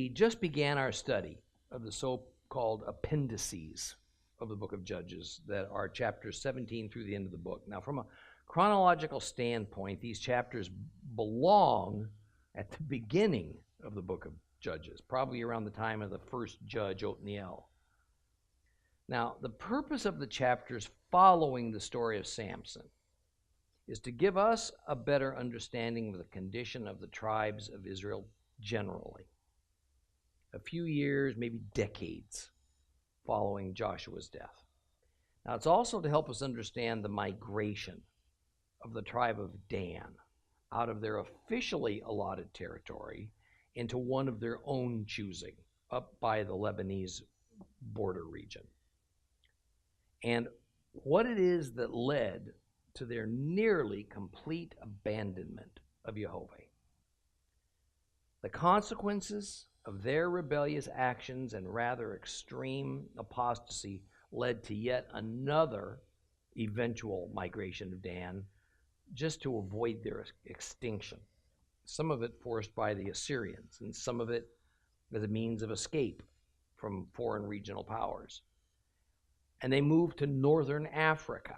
We just began our study of the so-called appendices of the book of Judges that are chapters 17 through the end of the book. Now, from a chronological standpoint, these chapters belong at the beginning of the book of Judges, probably around the time of the first judge, Othniel. Now, the purpose of the chapters following the story of Samson is to give us a better understanding of the condition of the tribes of Israel generally, a few years, maybe decades, following Joshua's death. Now, it's also to help us understand the migration of the tribe of Dan out of their officially allotted territory into one of their own choosing, up by the Lebanese border region, and what it is that led to their nearly complete abandonment of Jehovah. The consequences of their rebellious actions and rather extreme apostasy led to yet another eventual migration of Dan, just to avoid their extinction. Some of it forced by the Assyrians, and some of it as a means of escape from foreign regional powers. And they moved to northern Africa,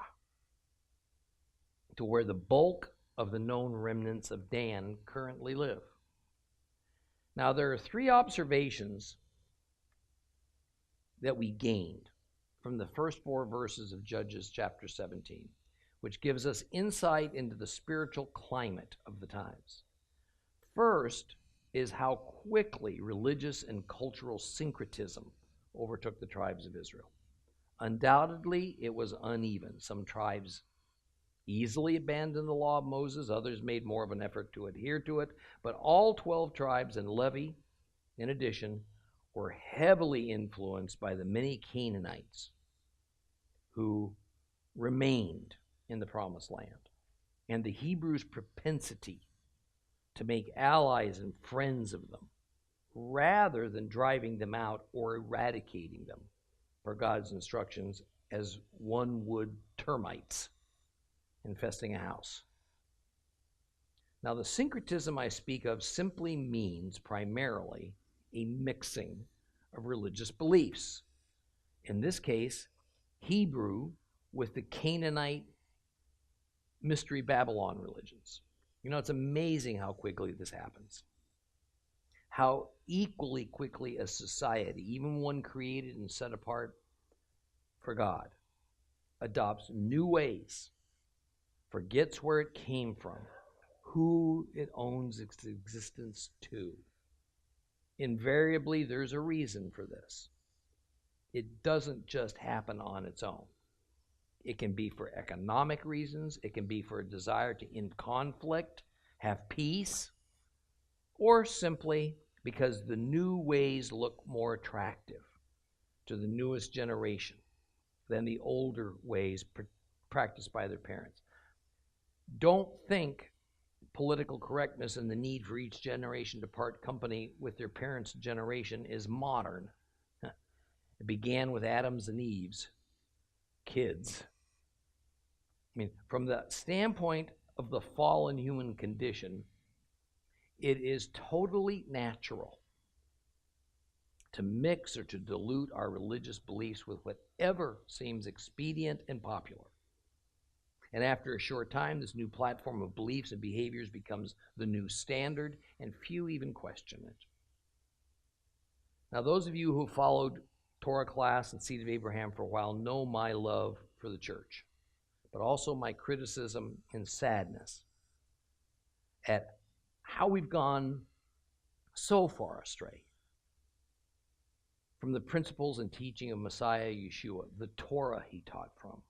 to where the bulk of the known remnants of Dan currently live. Now, there are three observations that we gained from the first 4 verses of Judges chapter 17, which gives us insight into the spiritual climate of the times. First is how quickly religious and cultural syncretism overtook the tribes of Israel. Undoubtedly, it was uneven. Some tribes easily abandoned the law of Moses. Others made more of an effort to adhere to it. But all 12 tribes and Levi, in addition, were heavily influenced by the many Canaanites who remained in the Promised Land, and the Hebrews' propensity to make allies and friends of them rather than driving them out or eradicating them per God's instructions, as one would termites infesting a house. Now, the syncretism I speak of simply means primarily a mixing of religious beliefs. In this case, Hebrew with the Canaanite Mystery Babylon religions. You know, it's amazing how quickly this happens. How equally quickly a society, even one created and set apart for God, adopts new ways, forgets where it came from, who it owes its existence to. Invariably, there's a reason for this. It doesn't just happen on its own. It can be for economic reasons. It can be for a desire to end conflict, have peace, or simply because the new ways look more attractive to the newest generation than the older ways practiced by their parents. Don't think political correctness and the need for each generation to part company with their parents' generation is modern. It began with Adam's and Eve's kids. I mean, from the standpoint of the fallen human condition, it is totally natural to mix or to dilute our religious beliefs with whatever seems expedient and popular. And after a short time, this new platform of beliefs and behaviors becomes the new standard, and few even question it. Now, those of you who followed Torah class and Seed of Abraham for a while know my love for the church, but also my criticism and sadness at how we've gone so far astray from the principles and teaching of Messiah Yeshua, the Torah he taught from,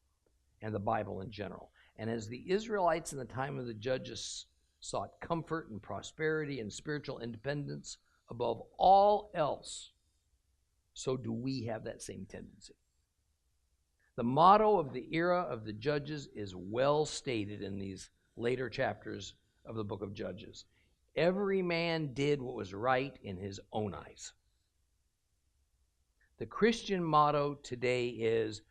and the Bible in general. And as the Israelites in the time of the judges sought comfort and prosperity and spiritual independence above all else, so do we have that same tendency. The motto of the era of the Judges is well stated in these later chapters of the book of Judges. Every man did what was right in his own eyes. The Christian motto today is,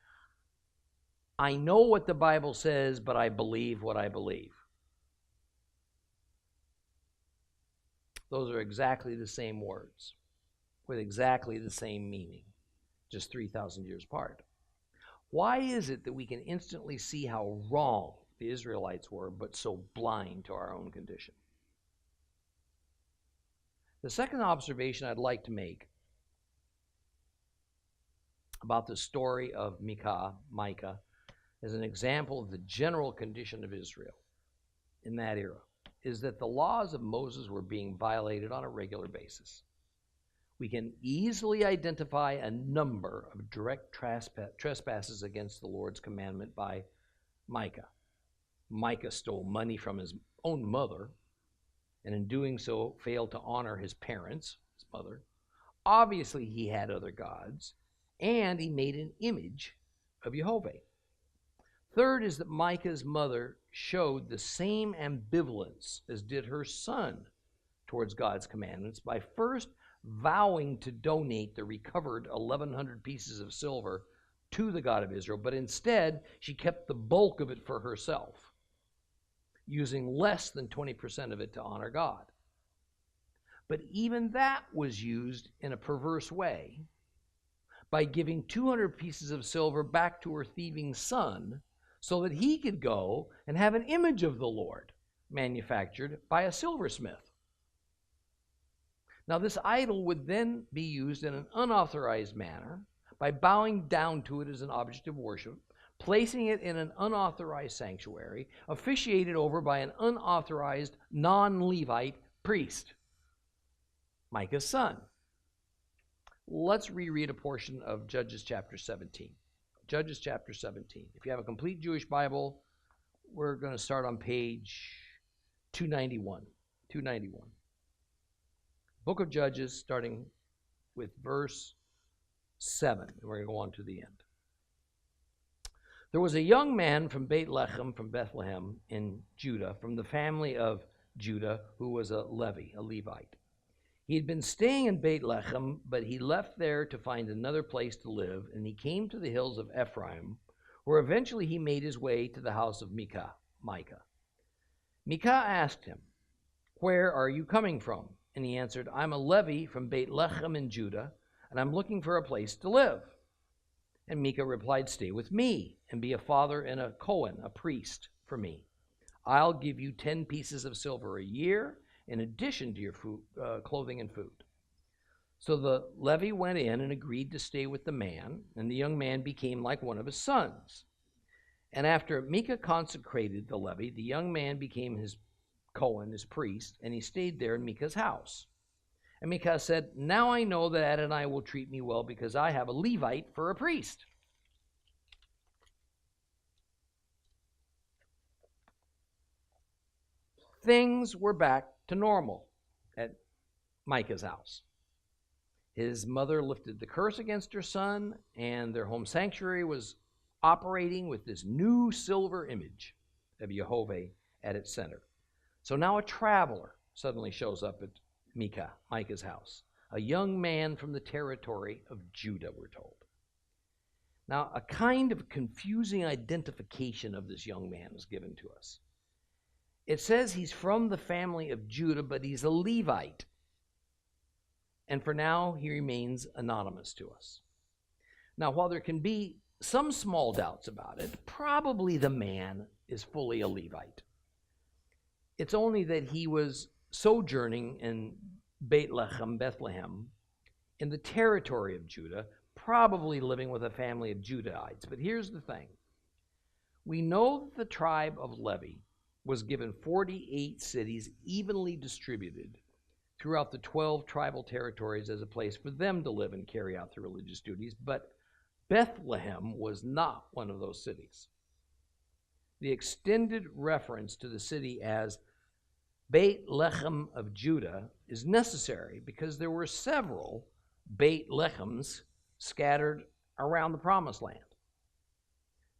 I know what the Bible says, but I believe what I believe. Those are exactly the same words. with exactly the same meaning, just 3,000 years apart. Why is it that we can instantly see how wrong the Israelites were, but so blind to our own condition? The second observation I'd like to make about the story of Micah, as an example of the general condition of Israel in that era, is that the laws of Moses were being violated on a regular basis. We can easily identify a number of direct trespasses against the Lord's commandment by Micah. Micah stole money from his own mother, and in doing so failed to honor his parents, his mother. Obviously, he had other gods, and he made an image of Jehovah. Third is that Micah's mother showed the same ambivalence as did her son towards God's commandments by first vowing to donate the recovered 1,100 pieces of silver to the God of Israel, but instead she kept the bulk of it for herself, using less than 20% of it to honor God. But even that was used in a perverse way by giving 200 pieces of silver back to her thieving son so that he could go and have an image of the Lord manufactured by a silversmith. Now, this idol would then be used in an unauthorized manner by bowing down to it as an object of worship, placing it in an unauthorized sanctuary, officiated over by an unauthorized non-Levite priest, Micah's son. Let's reread a portion of Judges chapter 17. Judges chapter 17. If you have a complete Jewish Bible, we're going to start on page 291. 291. Book of Judges, starting with verse 7. And we're going to go on to the end. There was a young man from Bethlehem in Judah, from the family of Judah, who was a Levite. He had been staying in Bethlehem, but he left there to find another place to live, and he came to the hills of Ephraim, where eventually he made his way to the house of Micah. Micah asked him, "Where are you coming from?" And he answered, "I'm a Levite from Bethlehem in Judah, and I'm looking for a place to live." And Micah replied, "Stay with me and be a father and a Cohen, a priest, for me. I'll give you 10 pieces of silver a year in addition to your food, clothing and food." So the Levite went in and agreed to stay with the man, and the young man became like one of his sons. And after Micah consecrated the Levite, the young man became his Cohen, his priest, and he stayed there in Micah's house. And Micah said, "Now I know that Adonai will treat me well because I have a Levite for a priest." Things were back to normal at Micah's house. His mother lifted the curse against her son, and their home sanctuary was operating with this new silver image of Jehovah at its center. So now a traveler suddenly shows up at Micah's house, a young man from the territory of Judah, we're told. Now, a kind of confusing identification of this young man is given to us. It says he's from the family of Judah, but he's a Levite. And for now, he remains anonymous to us. Now, while there can be some small doubts about it, probably the man is fully a Levite. It's only that he was sojourning in Bethlehem, in the territory of Judah, probably living with a family of Judahites. But here's the thing. We know that the tribe of Levi was given 48 cities evenly distributed throughout the 12 tribal territories as a place for them to live and carry out their religious duties, but Bethlehem was not one of those cities. The extended reference to the city as Bethlehem of Judah is necessary because there were several Bethlehems scattered around the Promised Land.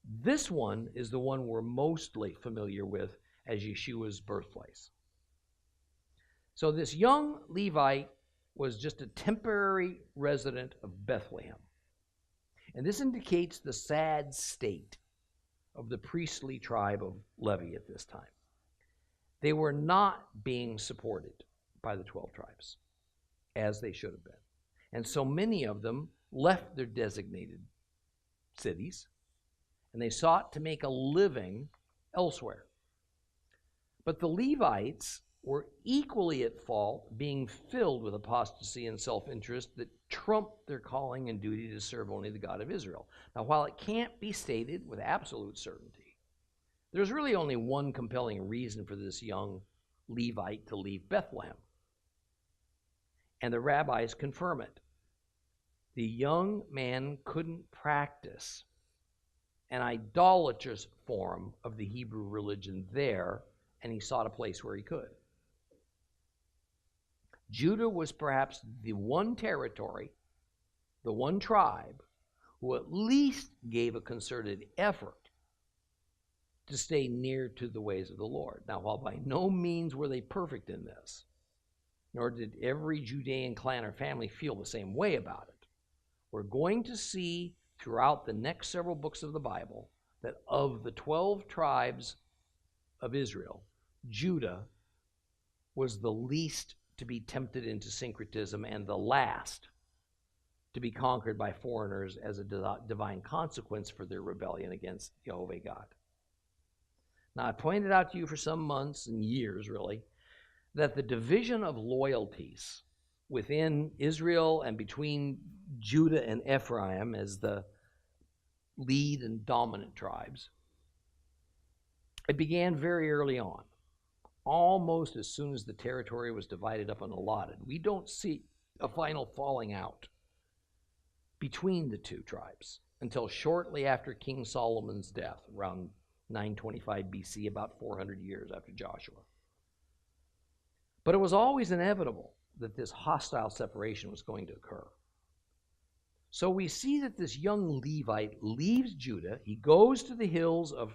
This one is the one we're mostly familiar with as Yeshua's birthplace. So this young Levite was just a temporary resident of Bethlehem. And this indicates the sad state of the priestly tribe of Levi at this time. They were not being supported by the 12 tribes, as they should have been. And so many of them left their designated cities, and they sought to make a living elsewhere. But the Levites were equally at fault, being filled with apostasy and self-interest that trumped their calling and duty to serve only the God of Israel. Now, while it can't be stated with absolute certainty, there's really only one compelling reason for this young Levite to leave Bethlehem, and the rabbis confirm it. The young man couldn't practice an idolatrous form of the Hebrew religion there, and he sought a place where he could. Judah was perhaps the one territory, the one tribe, who at least gave a concerted effort to stay near to the ways of the Lord. Now, while by no means were they perfect in this, nor did every Judean clan or family feel the same way about it, we're going to see throughout the next several books of the Bible that of the 12 tribes of Israel, Judah was the least to be tempted into syncretism and the last to be conquered by foreigners as a divine consequence for their rebellion against Jehovah God. Now, I pointed out to you for some months and years, really, that the division of loyalties within Israel and between Judah and Ephraim as the lead and dominant tribes, it began very early on, almost as soon as the territory was divided up and allotted. We don't see a final falling out between the two tribes until shortly after King Solomon's death, around 925 BC, about 400 years after Joshua. But it was always inevitable that this hostile separation was going to occur. So we see that this young Levite leaves Judah. He goes to the hills of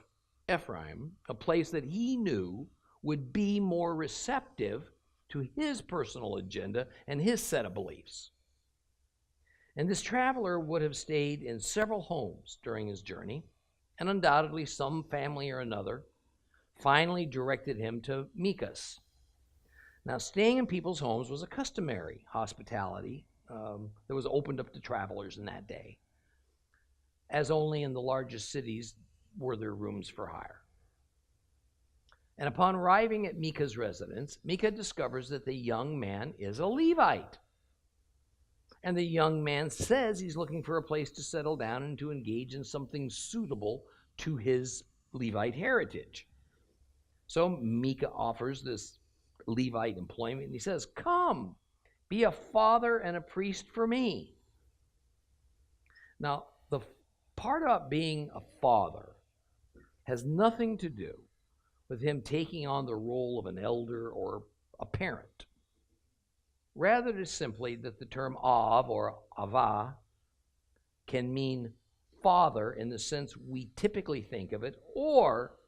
Ephraim, a place that he knew would be more receptive to his personal agenda and his set of beliefs. And this traveler would have stayed in several homes during his journey, and undoubtedly some family or another finally directed him to Micah's. Now, staying in people's homes was a customary hospitality that was opened up to travelers in that day, as only in the largest cities were there rooms for hire. And upon arriving at Micah's residence, Micah discovers that the young man is a Levite. And the young man says he's looking for a place to settle down and to engage in something suitable to his Levite heritage. So Micah offers this Levite employment, and he says, "Come, be a father and a priest for me." Now, the part about being a father has nothing to do with him taking on the role of an elder or a parent. Rather, it is simply that the term av or ava can mean father in the sense we typically think of it, or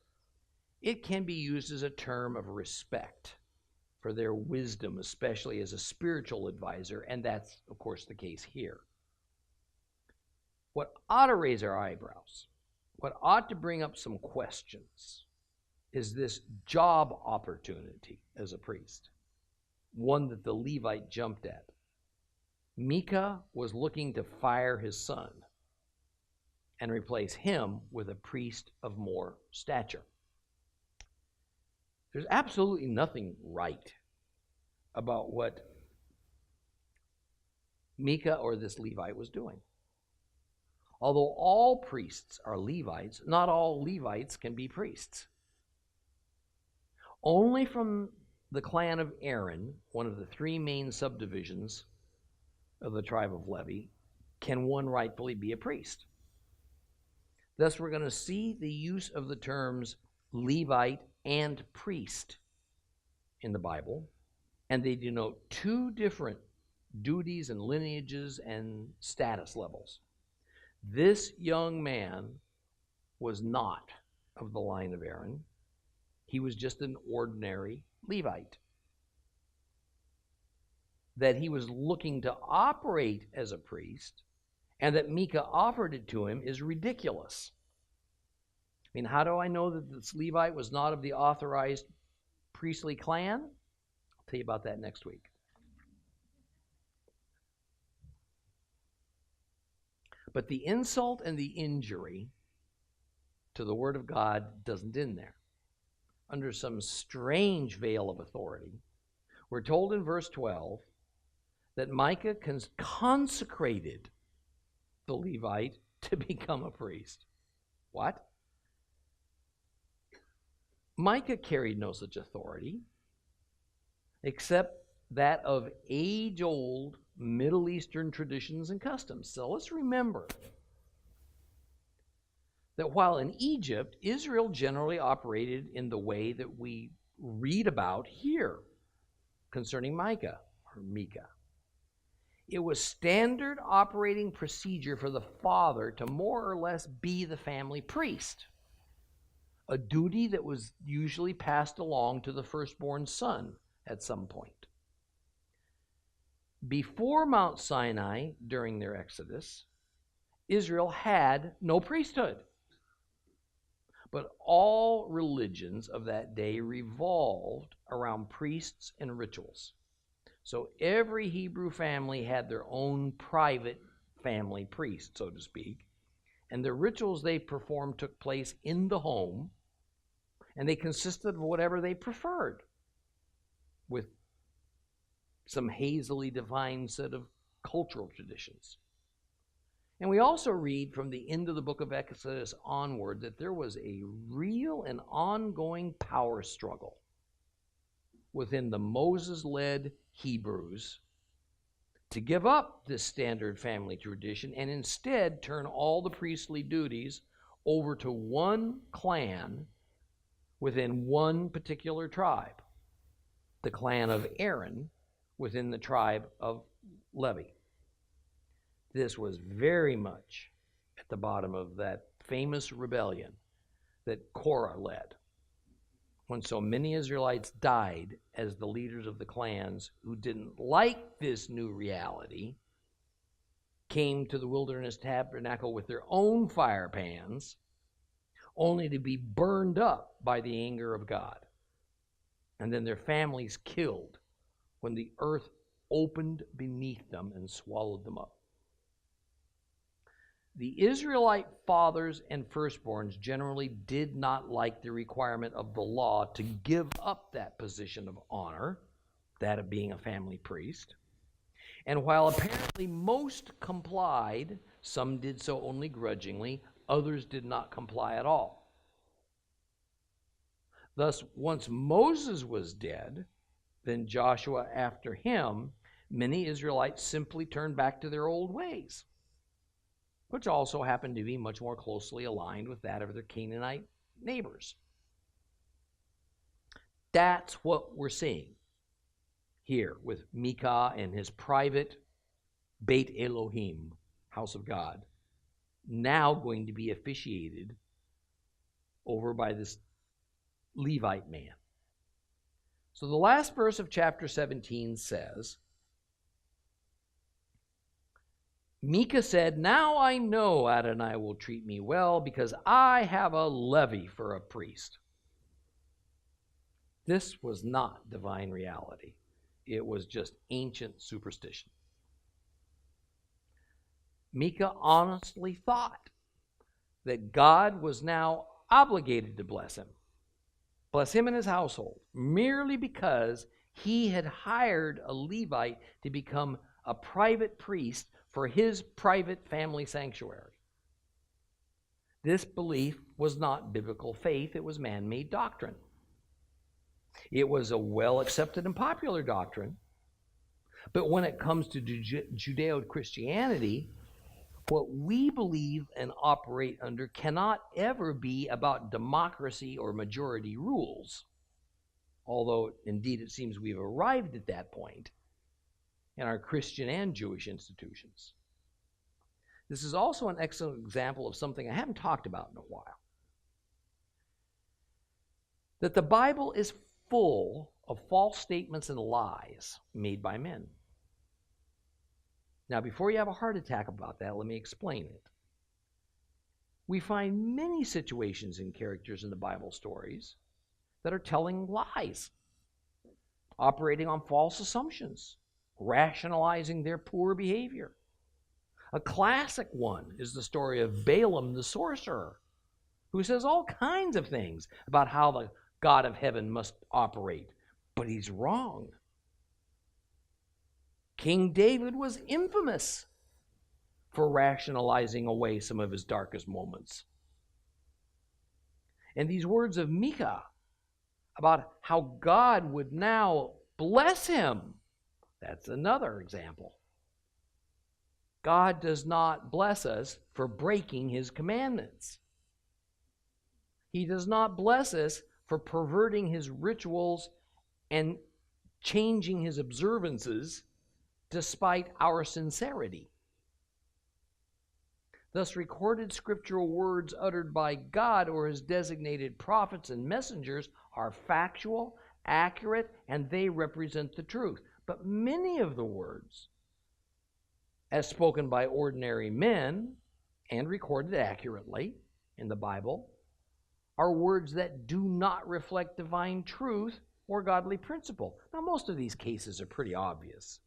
it can be used as a term of respect for their wisdom, especially as a spiritual advisor, and that's, of course, the case here. What ought to raise our eyebrows, what ought to bring up some questions, is this job opportunity as a priest, one that the Levite jumped at. Micah was looking to fire his son and replace him with a priest of more stature. There's absolutely nothing right about what Micah or this Levite was doing. Although all priests are Levites, not all Levites can be priests. Only from the clan of Aaron, one of the three main subdivisions of the tribe of Levi, can one rightfully be a priest. Thus, we're going to see the use of the terms Levite and priest in the Bible, and they denote two different duties and lineages and status levels. This young man was not of the line of Aaron. He was just an ordinary Levite. That he was looking to operate as a priest and that Micah offered it to him is ridiculous. I mean, how do I know that this Levite was not of the authorized priestly clan? I'll tell you about that next week. But the insult and the injury to the Word of God doesn't end there. Under some strange veil of authority, we're told in verse 12 that Micah consecrated the Levite to become a priest. What? Micah carried no such authority except that of age-old Middle Eastern traditions and customs. So let's remember that while in Egypt, Israel generally operated in the way that we read about here concerning Micah or Micah. It was standard operating procedure for the father to more or less be the family priest, a duty that was usually passed along to the firstborn son at some point. Before Mount Sinai, during their exodus, Israel had no priesthood. But all religions of that day revolved around priests and rituals. So every Hebrew family had their own private family priest, so to speak, and the rituals they performed took place in the home, and they consisted of whatever they preferred, with some hazily defined set of cultural traditions. And we also read from the end of the book of Exodus onward that there was a real and ongoing power struggle within the Moses-led Hebrews to give up this standard family tradition and instead turn all the priestly duties over to one clan within one particular tribe, the clan of Aaron within the tribe of Levi. This was very much at the bottom of that famous rebellion that Korah led, when so many Israelites died as the leaders of the clans who didn't like this new reality came to the wilderness tabernacle with their own fire pans, only to be burned up by the anger of God, and then their families killed when the earth opened beneath them and swallowed them up. The Israelite fathers and firstborns generally did not like the requirement of the law to give up that position of honor, that of being a family priest. And while apparently most complied, some did so only grudgingly, others did not comply at all. Thus, once Moses was dead, then Joshua after him, many Israelites simply turned back to their old ways, which also happened to be much more closely aligned with that of their Canaanite neighbors. That's what we're seeing here with Micah and his private Beit Elohim, house of God, now going to be officiated over by this Levite man. So the last verse of chapter 17 says, Micah said, "Now I know Adonai will treat me well because I have a Levi for a priest." This was not divine reality. It was just ancient superstition. Micah honestly thought that God was now obligated to bless him and his household, merely because he had hired a Levite to become a private priest for his private family sanctuary. This belief was not biblical faith, it was man-made doctrine. It was a well-accepted and popular doctrine, but when it comes to Judeo-Christianity, what we believe and operate under cannot ever be about democracy or majority rules, although indeed it seems we've arrived at that point in our Christian and Jewish institutions. This is also an excellent example of something I haven't talked about in a while. That the Bible is full of false statements and lies made by men. Now, before you have a heart attack about that, let me explain it. We find many situations and characters in the Bible stories that are telling lies, operating on false assumptions, rationalizing their poor behavior. A classic one is the story of Balaam the sorcerer, who says all kinds of things about how the God of heaven must operate, but he's wrong. King David was infamous for rationalizing away some of his darkest moments. And these words of Micah about how God would now bless him, that's another example. God does not bless us for breaking his commandments. He does not bless us for perverting his rituals and changing his observances despite our sincerity. Thus, recorded scriptural words uttered by God or his designated prophets and messengers are factual, accurate, and they represent the truth. But many of the words, as spoken by ordinary men and recorded accurately in the Bible, are words that do not reflect divine truth or godly principle. Now, most of these cases are pretty obvious.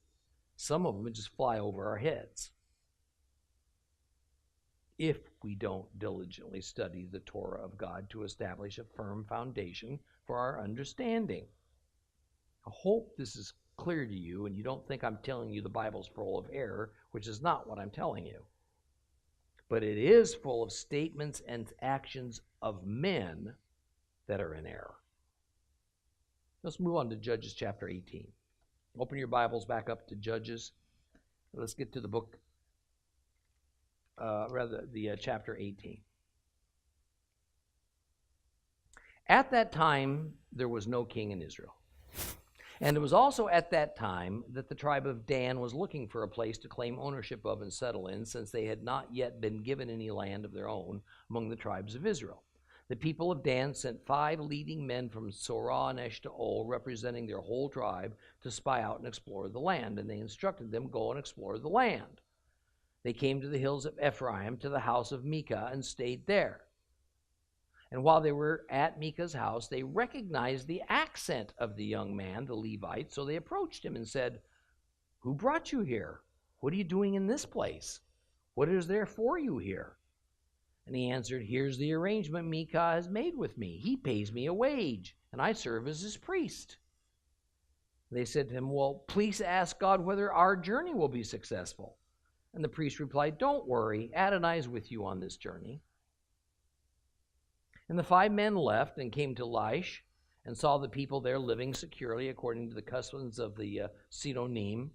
Some of them just fly over our heads if we don't diligently study the Torah of God to establish a firm foundation for our understanding. I hope this is clear to you and you don't think I'm telling you the Bible's full of error, which is not what I'm telling you. But it is full of statements and actions of men that are in error. Let's move on to Judges chapter 18. Open your Bibles back up to Judges. Let's get to the book, chapter 18. At that time, there was no king in Israel. And it was also at that time that the tribe of Dan was looking for a place to claim ownership of and settle in, since they had not yet been given any land of their own among the tribes of Israel. The people of Dan sent 5 leading men from Torah and Eshtaol, representing their whole tribe, to spy out and explore the land, and they instructed them, go and explore the land. They came to the hills of Ephraim, to the house of Micah, and stayed there. And while they were at Micah's house, they recognized the accent of the young man, the Levite, so they approached him and said, "Who brought you here? What are you doing in this place? What is there for you here?" And he answered, "Here's the arrangement Micah has made with me. He pays me a wage, and I serve as his priest." They said to him, "Well, please ask God whether our journey will be successful." And the priest replied, "Don't worry, Adonai is with you on this journey." And the 5 men left and came to Laish and saw the people there living securely according to the customs of the Sidonim,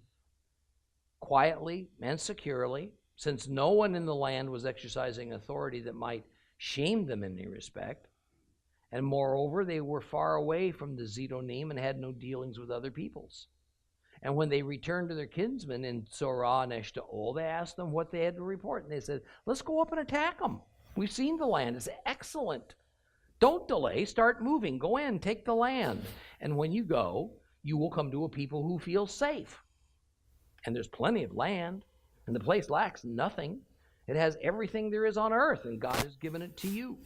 quietly and securely, since no one in the land was exercising authority that might shame them in any respect. And moreover, they were far away from the Zidonim and had no dealings with other peoples. And when they returned to their kinsmen in Torah and Eshtaol, they asked them what they had to report. And they said, "Let's go up and attack them. We've seen the land. It's excellent. Don't delay. Start moving. Go in. Take the land. And when you go, you will come to a people who feel safe. And there's plenty of land. And the place lacks nothing. It has everything there is on earth, and God has given it to you."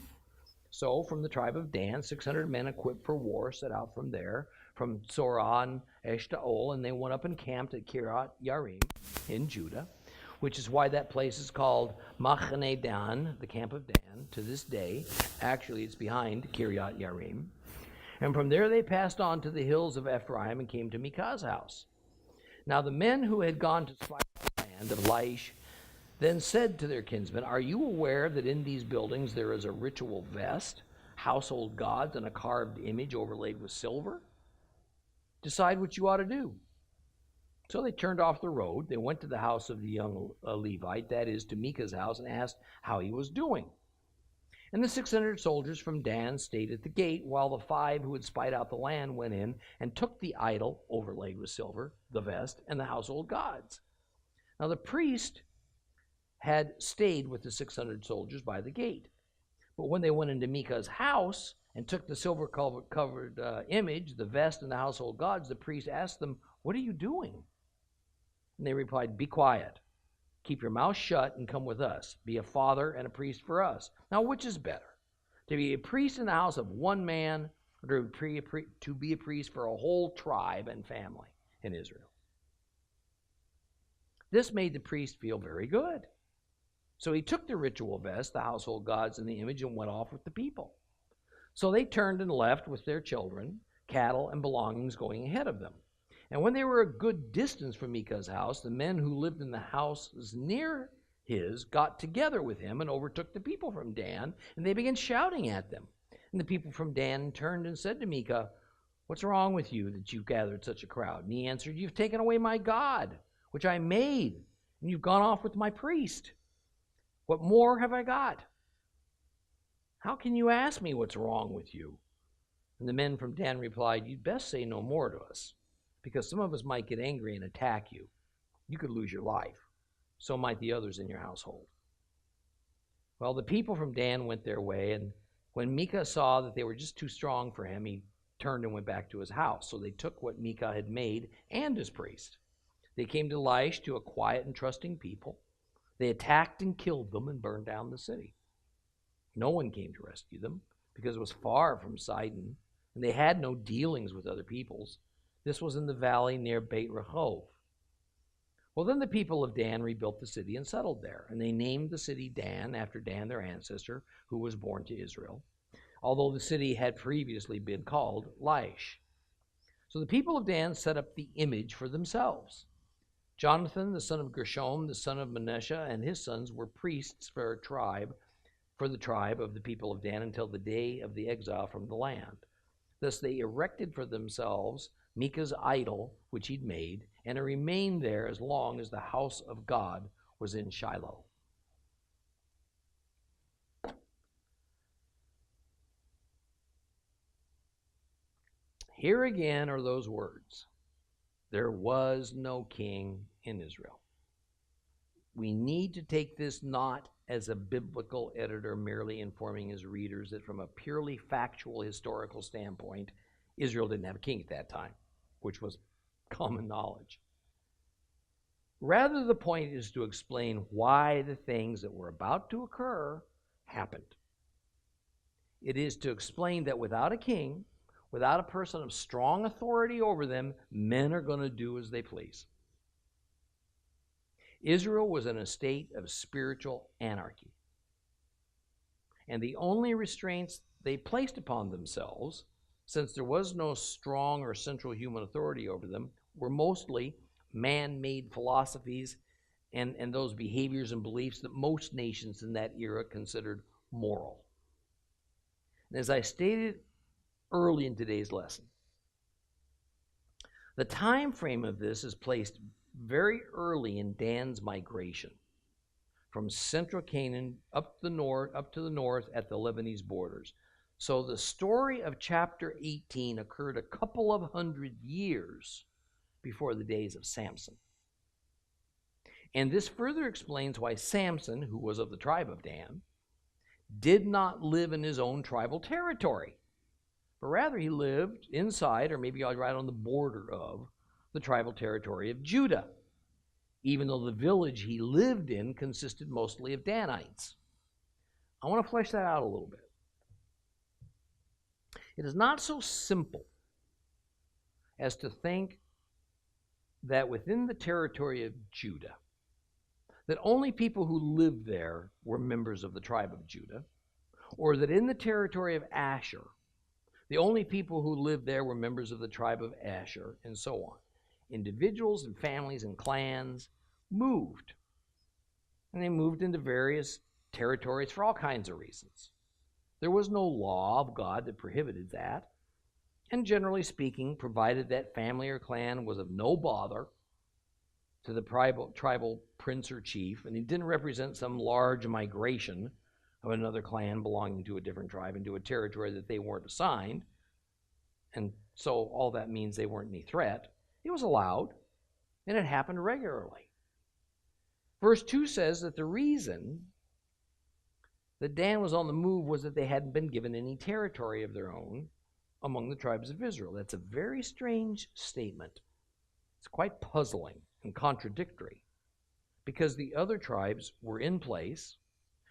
So from the tribe of Dan, 600 men equipped for war set out from there, from Zorah and Eshtaol, and they went up and camped at Kiryat Yarim in Judah, which is why that place is called Machane Dan, the camp of Dan, to this day. Actually, it's behind Kiryat Yarim. And from there they passed on to the hills of Ephraim and came to Micah's house. Now the men who had gone to spy out the land of Laish then said to their kinsmen, "Are you aware that in these buildings there is a ritual vest, household gods, and a carved image overlaid with silver? Decide what you ought to do." So they turned off the road. They went to the house of the young Levite, that is, to Micah's house, and asked how he was doing. And the 600 soldiers from Dan stayed at the gate, while the 5 who had spied out the land went in and took the idol overlaid with silver, the vest, and the household gods. Now the priest had stayed with the 600 soldiers by the gate. But when they went into Micah's house and took the silver-covered image, the vest, and the household gods, the priest asked them, "What are you doing?" And they replied, "Be quiet. Keep your mouth shut and come with us. Be a father and a priest for us." Now, which is better? To be a priest in the house of one man, or to be a priest for a whole tribe and family in Israel? This made the priest feel very good. So he took the ritual vest, the household gods, and the image and went off with the people. So they turned and left with their children, cattle, and belongings going ahead of them. And when they were a good distance from Micah's house, the men who lived in the houses near his got together with him and overtook the people from Dan, and they began shouting at them. And the people from Dan turned and said to Micah, "What's wrong with you that you've gathered such a crowd?" And he answered, "You've taken away my God, which I made, and you've gone off with my priest. What more have I got? How can you ask me what's wrong with you?" And the men from Dan replied, "You'd best say no more to us, because some of us might get angry and attack you. You could lose your life. So might the others in your household." Well, the people from Dan went their way, and when Micah saw that they were just too strong for him, he turned and went back to his house. So they took what Micah had made and his priest. They came to Laish, to a quiet and trusting people. They attacked and killed them and burned down the city. No one came to rescue them, because it was far from Sidon, and they had no dealings with other peoples. This was in the valley near Beit Rehov. Well, then the people of Dan rebuilt the city and settled there, and they named the city Dan after Dan, their ancestor, who was born to Israel, although the city had previously been called Laish. So the people of Dan set up the image for themselves. Jonathan, the son of Gershom, the son of Manasseh, and his sons were priests for the tribe of the people of Dan until the day of the exile from the land. Thus they erected for themselves Micah's idol, which he'd made, and it remained there as long as the house of God was in Shiloh. Here again are those words. There was no king in Israel. We need to take this not as a biblical editor merely informing his readers that from a purely factual historical standpoint, Israel didn't have a king at that time, which was common knowledge. Rather, the point is to explain why the things that were about to occur happened. It is to explain that without a king, without a person of strong authority over them, men are going to do as they please. Israel was in a state of spiritual anarchy. And the only restraints they placed upon themselves, since there was no strong or central human authority over them, were mostly man-made philosophies and those behaviors and beliefs that most nations in that era considered moral. And as I stated early in today's lesson, the time frame of this is placed very early in Dan's migration from central Canaan up to the north at the Lebanese borders. So the story of chapter 18 occurred a couple of hundred years before the days of Samson. And this further explains why Samson, who was of the tribe of Dan, did not live in his own tribal territory, but rather he lived inside, or maybe right on the border of, the tribal territory of Judah, even though the village he lived in consisted mostly of Danites. I want to flesh that out a little bit. It is not so simple as to think that within the territory of Judah, that only people who lived there were members of the tribe of Judah, or that in the territory of Asher, the only people who lived there were members of the tribe of Asher, and so on. Individuals and families and clans moved. And they moved into various territories for all kinds of reasons. There was no law of God that prohibited that. And generally speaking, provided that family or clan was of no bother to the tribal prince or chief, and he didn't represent some large migration of another clan belonging to a different tribe into a territory that they weren't assigned, and so all that means they weren't any threat, it was allowed, and it happened regularly. Verse 2 says that the reason that Dan was on the move was that they hadn't been given any territory of their own among the tribes of Israel. That's a very strange statement. It's quite puzzling and contradictory, because the other tribes were in place,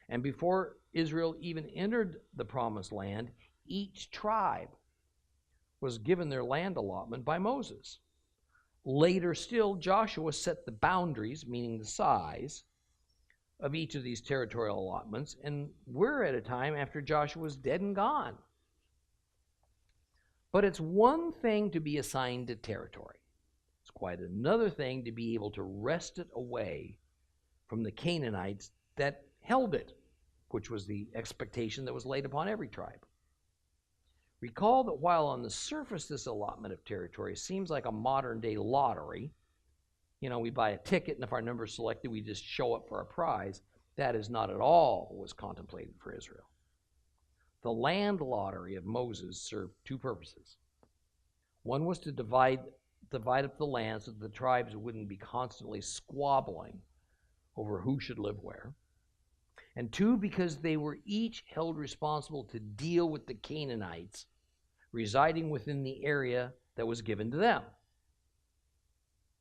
and before Israel even entered the promised land, each tribe was given their land allotment by Moses. Later still, Joshua set the boundaries, meaning the size, of each of these territorial allotments, and we're at a time after Joshua's dead and gone. But it's one thing to be assigned to territory. It's quite another thing to be able to wrest it away from the Canaanites that held it, which was the expectation that was laid upon every tribe. Recall that while on the surface this allotment of territory seems like a modern-day lottery, we buy a ticket, and if our number is selected, we just show up for a prize. That is not at all what was contemplated for Israel. The land lottery of Moses served two purposes. One was to divide up the land so that the tribes wouldn't be constantly squabbling over who should live where. And two, because they were each held responsible to deal with the Canaanites residing within the area that was given to them.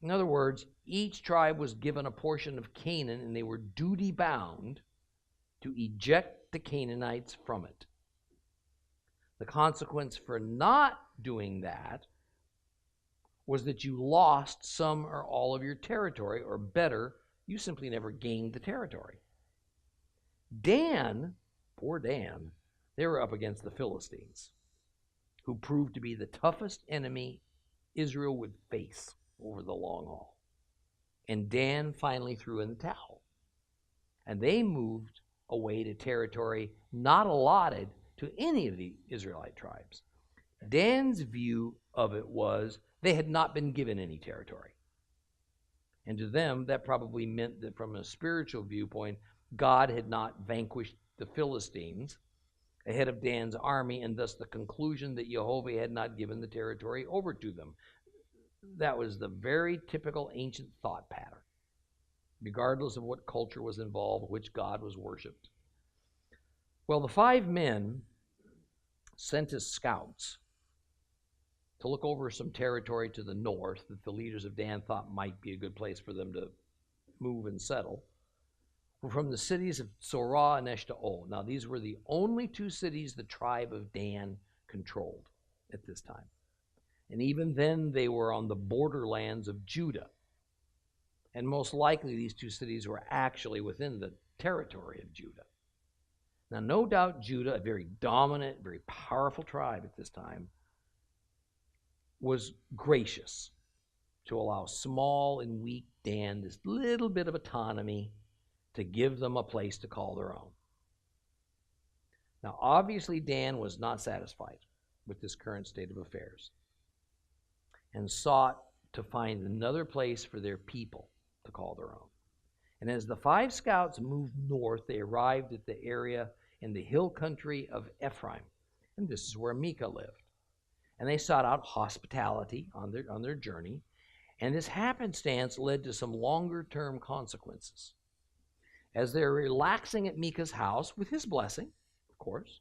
In other words, each tribe was given a portion of Canaan, and they were duty-bound to eject the Canaanites from it. The consequence for not doing that was that you lost some or all of your territory, or better, you simply never gained the territory. Poor Dan, they were up against the Philistines, who proved to be the toughest enemy Israel would face over the long haul. And Dan finally threw in the towel. And they moved away to territory not allotted to any of the Israelite tribes. Dan's view of it was they had not been given any territory. And to them, that probably meant that from a spiritual viewpoint, God had not vanquished the Philistines ahead of Dan's army, and thus the conclusion that Jehovah had not given the territory over to them. That was the very typical ancient thought pattern, regardless of what culture was involved, which God was worshipped. Well, the 5 men sent as scouts to look over some territory to the north that the leaders of Dan thought might be a good place for them to move and settle, were from the cities of Torah and Eshtaol. Now, these were the only 2 cities the tribe of Dan controlled at this time. And even then, they were on the borderlands of Judah. And most likely, these 2 cities were actually within the territory of Judah. Now, no doubt Judah, a very dominant, very powerful tribe at this time, was gracious to allow small and weak Dan this little bit of autonomy to give them a place to call their own. Now, obviously, Dan was not satisfied with this current state of affairs and sought to find another place for their people to call their own. And as the 5 scouts moved north, they arrived at the area in the hill country of Ephraim, and this is where Micah lived. And they sought out hospitality on their journey, and this happenstance led to some longer-term consequences. As they're relaxing at Micah's house, with his blessing, of course,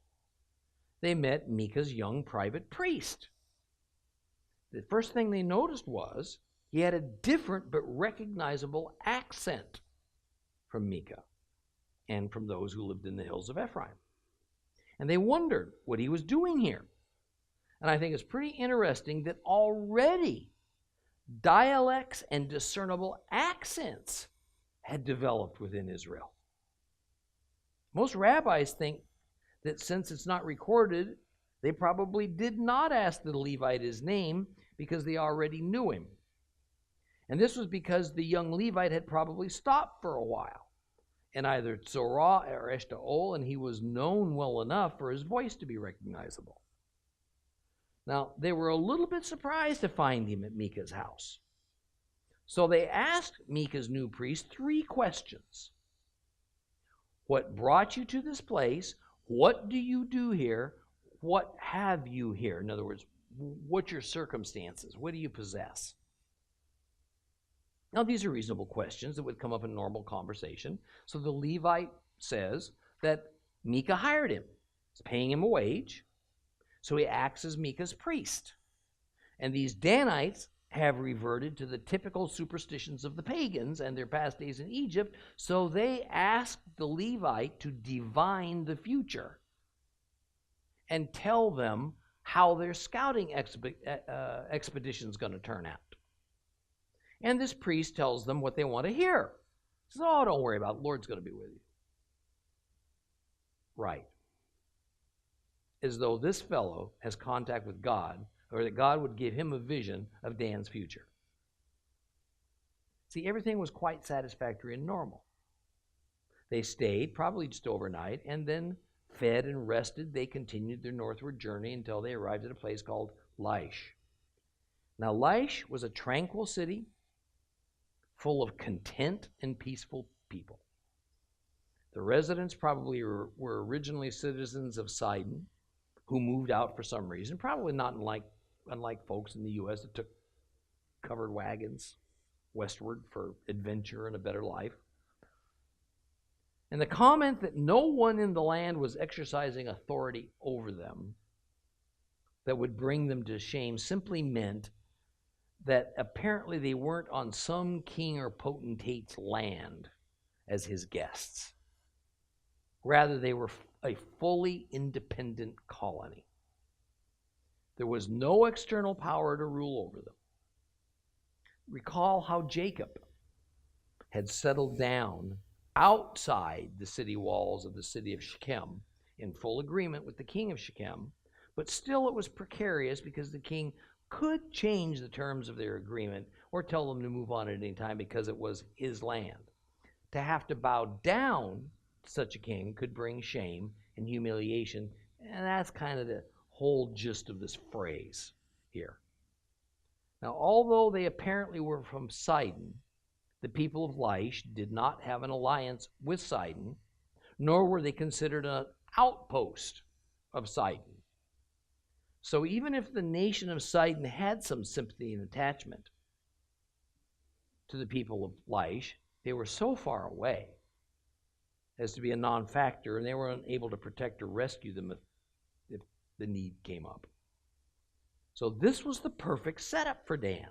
they met Micah's young private priest. The first thing they noticed was he had a different but recognizable accent from Micah and from those who lived in the hills of Ephraim. And they wondered what he was doing here. And I think it's pretty interesting that already dialects and discernible accents had developed within Israel. Most rabbis think that since it's not recorded, they probably did not ask the Levite his name because they already knew him. And this was because the young Levite had probably stopped for a while in either Tzorah or Eshtaol, and he was known well enough for his voice to be recognizable. Now, they were a little bit surprised to find him at Micah's house. So they asked Micah's new priest 3 questions. What brought you to this place? What do you do here? What have you here? In other words, what's your circumstances? What do you possess? Now, these are reasonable questions that would come up in normal conversation. So the Levite says that Micah hired him. He's paying him a wage. So he acts as Micah's priest. And these Danites have reverted to the typical superstitions of the pagans and their past days in Egypt, so they asked the Levite to divine the future and tell them how their scouting expedition is going to turn out. And this priest tells them what they want to hear. He says, oh, don't worry about it. The Lord's going to be with you. Right. As though this fellow has contact with God, or that God would give him a vision of Dan's future. See, everything was quite satisfactory and normal. They stayed, probably just overnight, and then fed and rested. They continued their northward journey until they arrived at a place called Laish. Now, Laish was a tranquil city full of content and peaceful people. The residents probably were originally citizens of Sidon who moved out for some reason, probably not unlike folks in the U.S. that took covered wagons westward for adventure and a better life. And the comment that no one in the land was exercising authority over them that would bring them to shame simply meant that apparently they weren't on some king or potentate's land as his guests. Rather, they were a fully independent colony. There was no external power to rule over them. Recall how Jacob had settled down outside the city walls of the city of Shechem in full agreement with the king of Shechem, but still it was precarious because the king could change the terms of their agreement or tell them to move on at any time because it was his land. To have to bow down to such a king could bring shame and humiliation, and that's kind of the whole gist of this phrase here. Now, although they apparently were from Sidon, the people of Laish did not have an alliance with Sidon, nor were they considered an outpost of Sidon. So even if the nation of Sidon had some sympathy and attachment to the people of Laish, they were so far away as to be a non-factor, and they were unable to protect or rescue them if the need came up. So this was the perfect setup for Dan.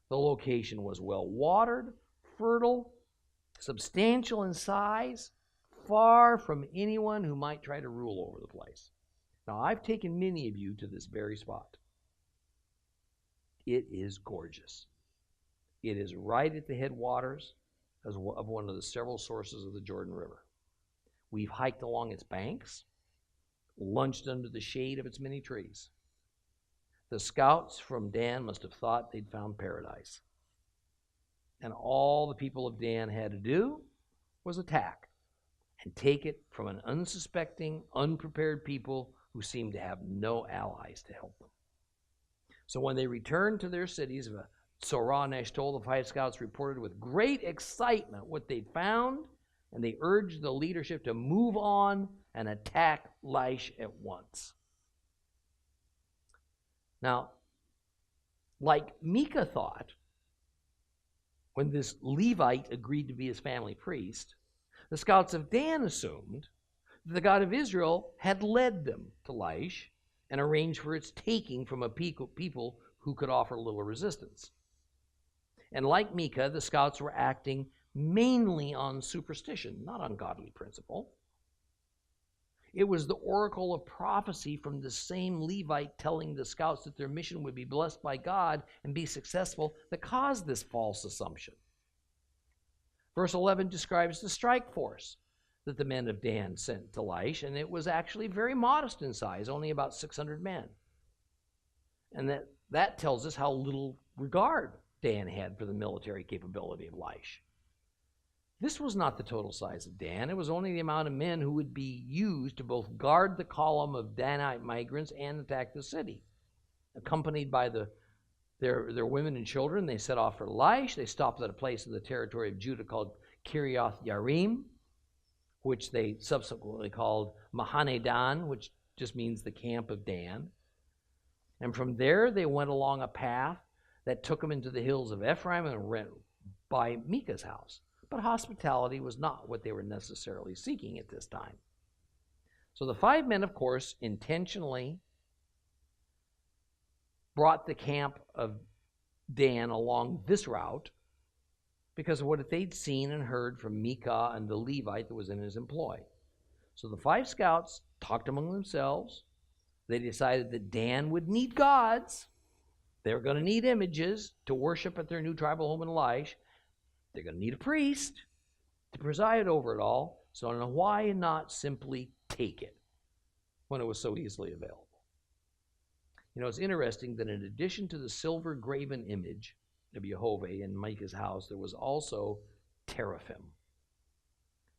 The location was well-watered, fertile, substantial in size, far from anyone who might try to rule over the place. Now, I've taken many of you to this very spot. It is gorgeous. It is right at the headwaters of one of the several sources of the Jordan River. We've hiked along its banks, lunched under the shade of its many trees. The scouts from Dan must have thought they'd found paradise. And all the people of Dan had to do was attack and take it from an unsuspecting, unprepared people who seemed to have no allies to help them. So when they returned to their cities, Sorah and Eshtaol, the 5 scouts, reported with great excitement what they'd found, and they urged the leadership to move on and attack Laish at once. Now, like Micah thought, when this Levite agreed to be his family priest, the scouts of Dan assumed that the God of Israel had led them to Laish and arranged for its taking from a people who could offer little resistance. And like Micah, the scouts were acting mainly on superstition, not on godly principle. It was the oracle of prophecy from the same Levite telling the scouts that their mission would be blessed by God and be successful that caused this false assumption. Verse 11 describes the strike force that the men of Dan sent to Laish, and it was actually very modest in size, only about 600 men. And that tells us how little regard Dan had for the military capability of Laish. This was not the total size of Dan. It was only the amount of men who would be used to both guard the column of Danite migrants and attack the city. Accompanied by their women and children, they set off for Laish. They stopped at a place in the territory of Judah called Kiriath Yarim, which they subsequently called Mahane Dan, which just means the camp of Dan. And from there, they went along a path that took them into the hills of Ephraim and went by Micah's house. But hospitality was not what they were necessarily seeking at this time. So the 5 men, of course, intentionally brought the camp of Dan along this route because of what they'd seen and heard from Micah and the Levite that was in his employ. So the 5 scouts talked among themselves. They decided that Dan would need gods They're going to need images to worship at their new tribal home in Laish. They're going to need a priest to preside over it all. So now why not simply take it when it was so easily available? You know, it's interesting that in addition to the silver graven image of Jehovah in Micah's house, there was also teraphim.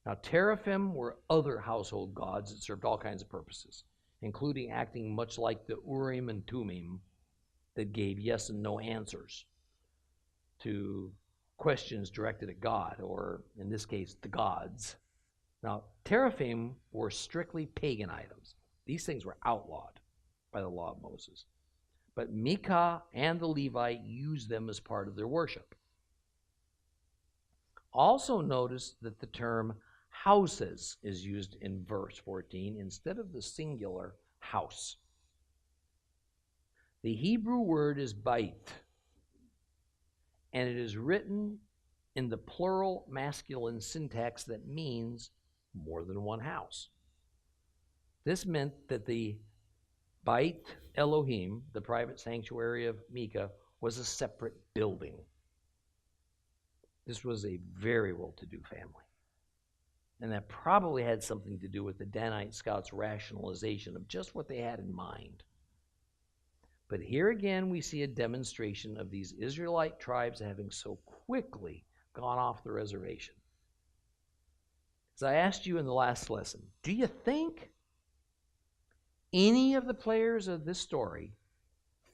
Now, teraphim were other household gods that served all kinds of purposes, including acting much like the Urim and Tumim that gave yes and no answers to questions directed at God, or in this case, the gods. Now, teraphim were strictly pagan items. These things were outlawed by the law of Moses. But Micah and the Levite used them as part of their worship. Also notice that the term houses is used in verse 14 instead of the singular house. The Hebrew word is bait, and it is written in the plural masculine syntax that means more than one house. This meant that the Beit Elohim, the private sanctuary of Micah, was a separate building. This was a very well-to-do family. And that probably had something to do with the Danite scouts' rationalization of just what they had in mind. But here again, we see a demonstration of these Israelite tribes having so quickly gone off the reservation. As I asked you in the last lesson, do you think any of the players of this story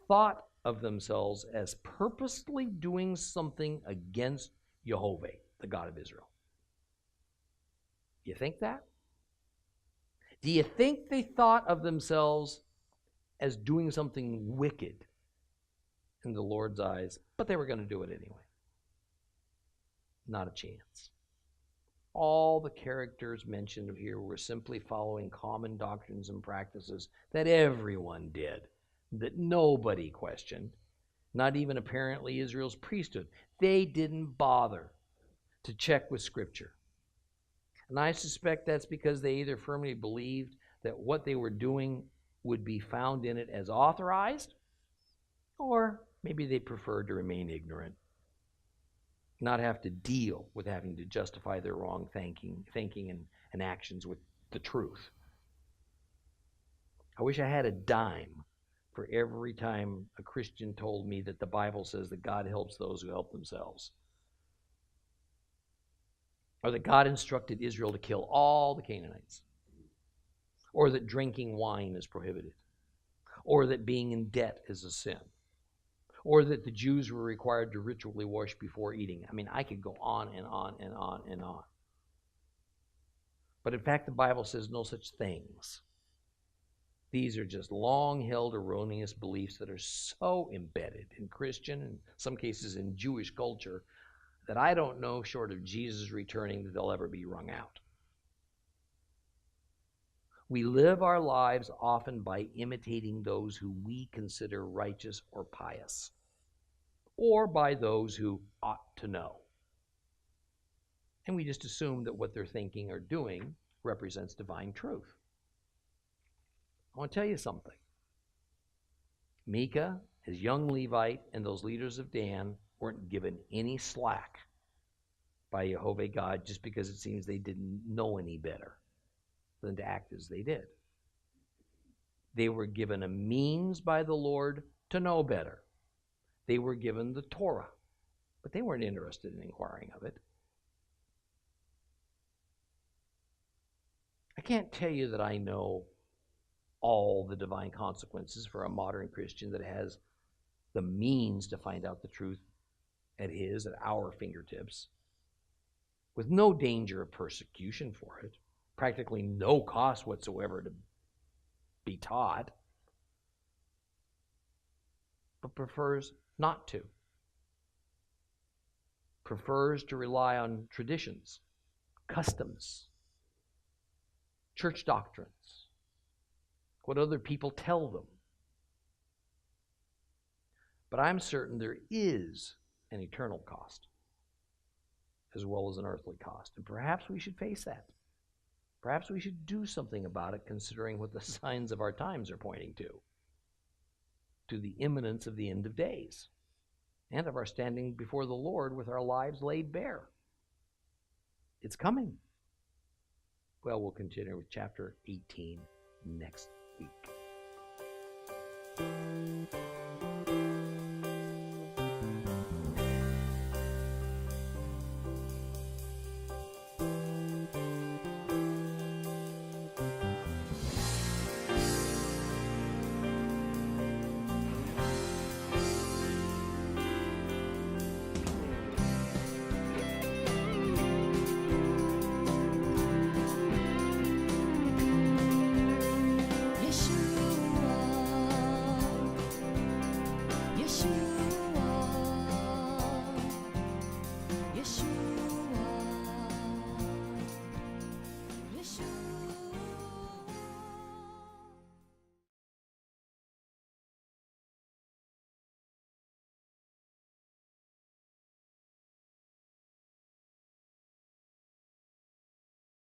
thought of themselves as purposely doing something against Jehovah, the God of Israel? Do you think that? Do you think they thought of themselves as doing something wicked in the Lord's eyes, but they were going to do it anyway? Not a chance. All the characters mentioned here were simply following common doctrines and practices that everyone did, that nobody questioned, not even apparently Israel's priesthood. They didn't bother to check with Scripture. And I suspect that's because they either firmly believed that what they were doing would be found in it as authorized, or maybe they preferred to remain ignorant, not have to deal with having to justify their wrong thinking and actions with the truth. I wish I had a dime for every time a Christian told me that the Bible says that God helps those who help themselves, or that God instructed Israel to kill all the Canaanites, or that drinking wine is prohibited, or that being in debt is a sin, or that the Jews were required to ritually wash before eating. I mean, I could go on and on and on and on. But in fact, the Bible says no such things. These are just long-held erroneous beliefs that are so embedded in Christian, and in some cases in Jewish culture, that I don't know, short of Jesus returning, that they'll ever be wrung out. We live our lives often by imitating those who we consider righteous or pious, or by those who ought to know. And we just assume that what they're thinking or doing represents divine truth. I want to tell you something. Micah, his young Levite, and those leaders of Dan weren't given any slack by Jehovah God just because it seems they didn't know any better than to act as they did. They were given a means by the Lord to know better. They were given the Torah, but they weren't interested in inquiring of it. I can't tell you that I know all the divine consequences for a modern Christian that has the means to find out the truth at our fingertips, with no danger of persecution for it, practically no cost whatsoever to be taught, but prefers not to. Prefers to rely on traditions, customs, church doctrines, what other people tell them. But I'm certain there is an eternal cost as well as an earthly cost, and perhaps we should face that. Perhaps we should do something about it, considering what the signs of our times are pointing to. to the imminence of the end of days and of our standing before the Lord with our lives laid bare. It's coming. Well, we'll continue with chapter 18 next week.